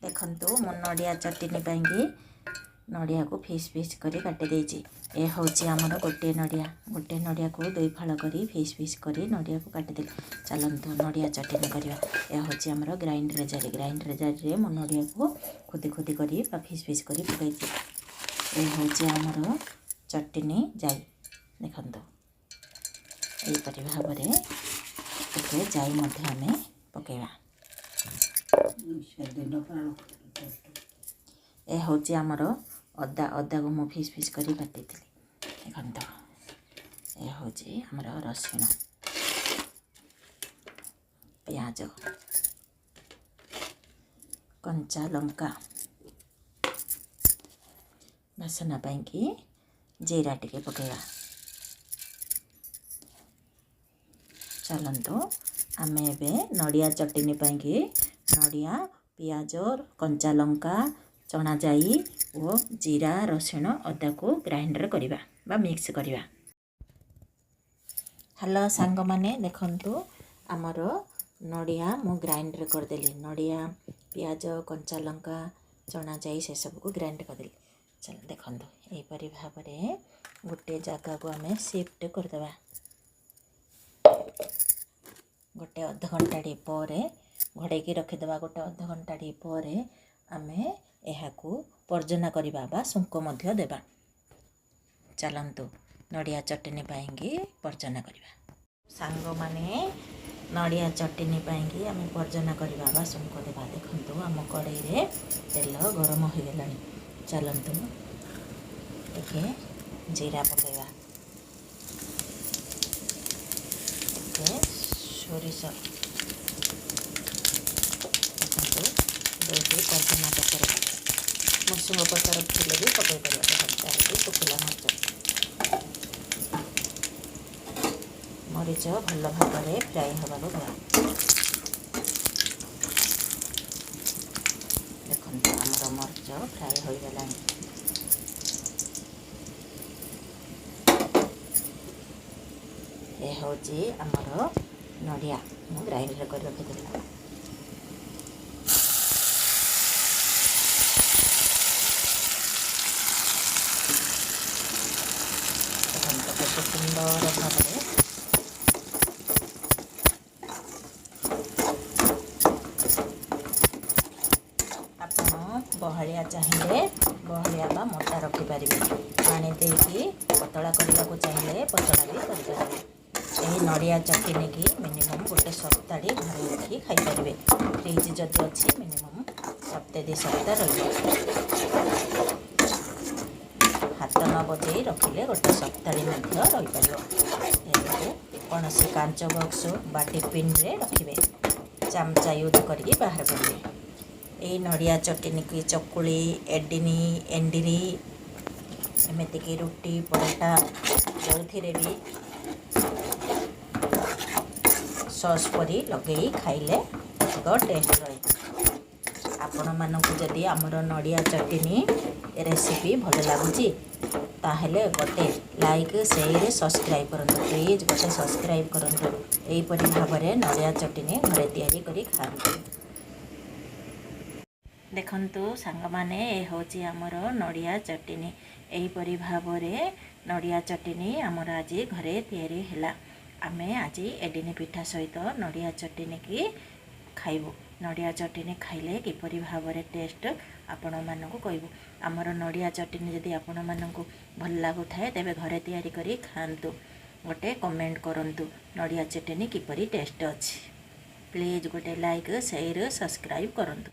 देखंतु मो नड़िया चटनी पाएंगे नड़िया को फीस फीस करी काटी देछि। ए होछि हमर गोटे नड़िया को दुई फाଳ करी फीस फीस करी नड़िया को काटी दे। चलंतु नड़िया चटनी करिया। ए होछि हमर ग्राइंडर जार रे मो नड़िया को खुदी खुदी करी बा फीस फीस करी पकाइछि। ए होछि हमर चटनी जाई। देखंतु एई परि भाबरे एते जाई मध्ये हमें पकेवा। ए होछि हमर अदा को मो फीस फीस करी काटी थी। देखंतु ए होछि हमर रसुण प्याज कंचा लंका बासना पाइंकी जीरा टिके पकेवा। चलंतु आमे एबे नड़िया चटनी पाइंकी नड़िया पियाज कंचा लंका चना जाई और जीरा रसुण अदा को ग्राइंडर करिबा बा मिक्स करिबा। हेलो सांग माने देखंतु हमर नड़िया मु ग्राइंडर कर देली। नड़िया पियाज कंचा लंका चना जाई से सब को ग्राइंड कर देली। चल देखंतु एई परि भाबरे गोटे जगह को हमें शिफ्ट कर देबा। गोटे अध घंटा डी परे घोड़े की रखि देबा। गोटे अध घंटा डी परे आमे एहाकू पर्जना करिबा बा सुंक मध्य देबा। चलंतु नड़िया चटनी पाएंगे पर्जना करिबा। सांग माने नड़िया चटनी पाएंगे आमे पर्जना करिबा बा सुंक देबा। देखंतु हम कड़ाई रे तेल गरम हो गेलानी। चलंतु एके जीरा पकेबा। एके सोरिष देखंतु दोटी पर्जना पकेबा। मसुंग पतर फुले भी पकई पार। शुखला मरीच भल भाव में फ्राए हवा देवा। देखो आमर मरीच फ्राए हो गला। ये हूँ आमर नड़िया मु ग्राइंडर कर रखी। सुंदर भाव आप बहलिया चाहिए बहलिया बा मोटा रखिपारे। पानी देकी पतला करने को चाहिए पतला भी करें। यही नड़िया चटनी की मिनिमम गोटे सप्ताह घरे रखी खाईपारे। फ्रिज जदि अच्छी मिनिमम सप्ताह 2 सप्ताह रही। हाथ न बजे रखिले गोटे सप्ताह रहीपर। कौन से कांच बक्स बा टिफिन रे रखिए। चामचा यूज करके बाहर करेंगे। यही नड़िया चटनी की चकुली एडिनी एंडिरी एमती की रुटी पराठा जो भी सॉस परी लगे खाइले अधिक टेस्ट रहे। आपण मानक जदि आमर नड़िया चटनी रेसिपी भल लगुच ताहले गोटे लाइक शेयर सब्सक्राइब करंतु। प्लीज गोटे सब्सक्राइब करंतु। एही परि भाबरे नड़िया चटनी घरे तैयारी करी खांतु। देखंतु सांग माने ए होची हमर नड़िया चटनी। एही परि भाबरे नड़िया चटनी हमर आज घरे तैयारी हैला। आमे आज एडिनी पिठा सहित नड़िया चटनी की खाइबु। नड़िया चटनी खाइले किपरि भाबरे टेस्ट आपण मानकु कहबु। आमर नड़िया चटनी जदि आपण मानकु भल लागु थाए तेबे घरे तैयारी करी खांतु। गोटे कमेंट करंतु नड़िया चटनी किपरि टेस्ट अछि। प्लीज गोटे लाइक शेयर सब्सक्राइब करंतु।